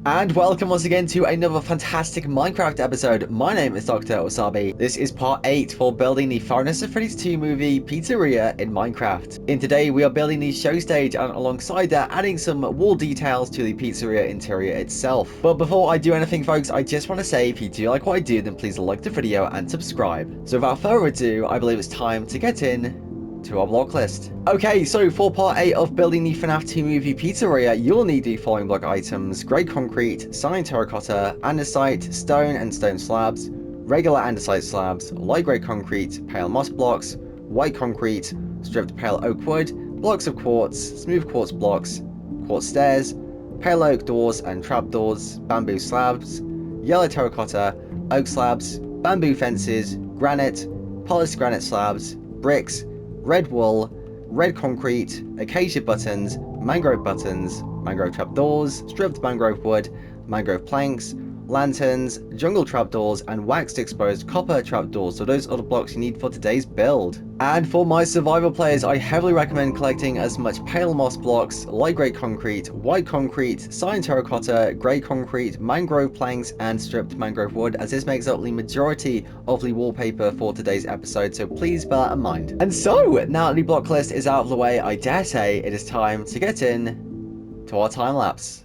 And welcome once again to another fantastic Minecraft episode. My name is Dr. Wasabi. This is part 8 for building the Five Nights at Freddy's 2 movie Pizzeria in Minecraft. In today, we are building the show stage and alongside that, adding some wall details to the pizzeria interior itself. But before I do anything, folks, I just want to say if you do like what I do, then please like the video and subscribe. So without further ado, I believe it's time to get in to our block list. Okay, so for part 8 of building the FNAF 2 movie pizzeria, you'll need the following block items: grey concrete, cyan terracotta, andesite, stone and stone slabs, regular andesite slabs, light grey concrete, pale moss blocks, white concrete, stripped pale oak wood, blocks of quartz, smooth quartz blocks, quartz stairs, pale oak doors and trapdoors, bamboo slabs, yellow terracotta, oak slabs, bamboo fences, granite, polished granite slabs, bricks, red wool, red concrete, acacia buttons, mangrove trapdoors, stripped mangrove wood, mangrove planks, lanterns, jungle trapdoors, and waxed exposed copper trapdoors. So those are the blocks you need for today's build. And for my survival players, I heavily recommend collecting as much pale moss blocks, light grey concrete, white concrete, cyan terracotta, grey concrete, mangrove planks, and stripped mangrove wood, as this makes up the majority of the wallpaper for today's episode, so please bear that in mind. And so, now that the block list is out of the way, I dare say it is time to get in to our time lapse.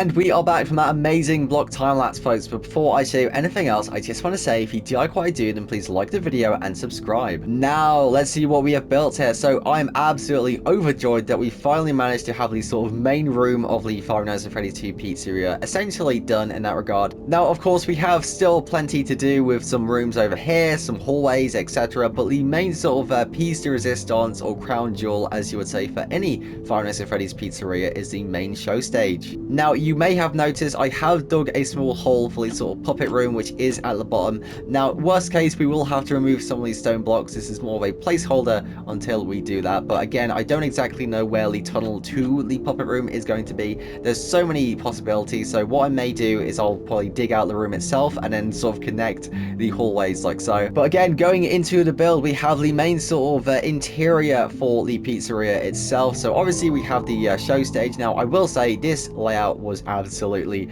And we are back from that amazing block time-lapse, folks, but before I show you anything else, I just want to say, if you do like what I do, then please like the video and subscribe. Now, let's see what we have built here. So, I'm absolutely overjoyed that we finally managed to have the sort of main room of the Five Nights at Freddy's 2 Pizzeria essentially done in that regard. Now, of course, we have still plenty to do with some rooms over here, some hallways, etc., but the main sort of piece de resistance, or crown jewel, as you would say, for any Five Nights at Freddy's Pizzeria is the main show stage. Now, you may have noticed I have dug a small hole for the sort of puppet room, which is at the bottom. Now, worst case, we will have to remove some of these stone blocks. This is more of a placeholder until we do that. But again, I don't exactly know where the tunnel to the puppet room is going to be. There's so many possibilities. So what I may do is I'll probably dig out the room itself and then sort of connect the hallways like so. But again, going into the build, we have the main sort of interior for the pizzeria itself. So obviously we have the show stage. Now, I will say this layout was absolutely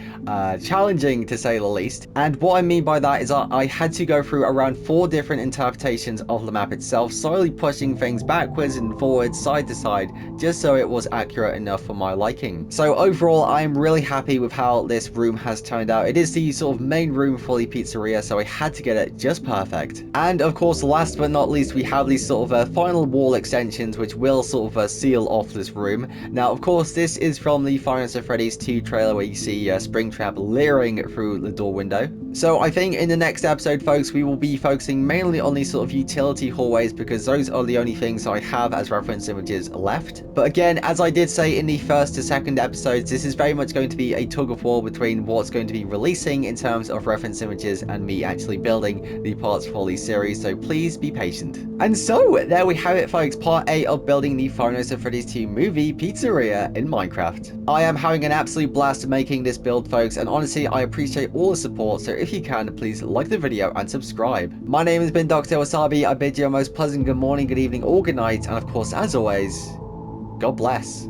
challenging, to say the least. And what I mean by that is I had to go through around 4 different interpretations of the map itself, slowly pushing things backwards and forwards, side to side, just so it was accurate enough for my liking. So overall, I'm really happy with how this room has turned out. It is the sort of main room for the pizzeria, so I had to get it just perfect. And of course, last but not least, we have these sort of final wall extensions, which will sort of seal off this room. Now, of course, this is from the Five Nights at Freddy's 2 trailer, where you see Springtrap leering through the door window. So I think in the next episode, folks, we will be focusing mainly on these sort of utility hallways, because those are the only things I have as reference images left. But again, as I did say in the first to second episodes, this is very much going to be a tug of war between what's going to be releasing in terms of reference images and me actually building the parts for the series, so please be patient. And so, there we have it, folks, part 8 of building the Five Nights at Freddy's 2 movie Pizzeria in Minecraft. I am having an absolute blast making this build, folks, and honestly, I appreciate all the support, so if you can, please like the video and subscribe. My name has been Dr. Wasabi. I bid you a most pleasant good morning, good evening, or good night, and of course, as always, God bless.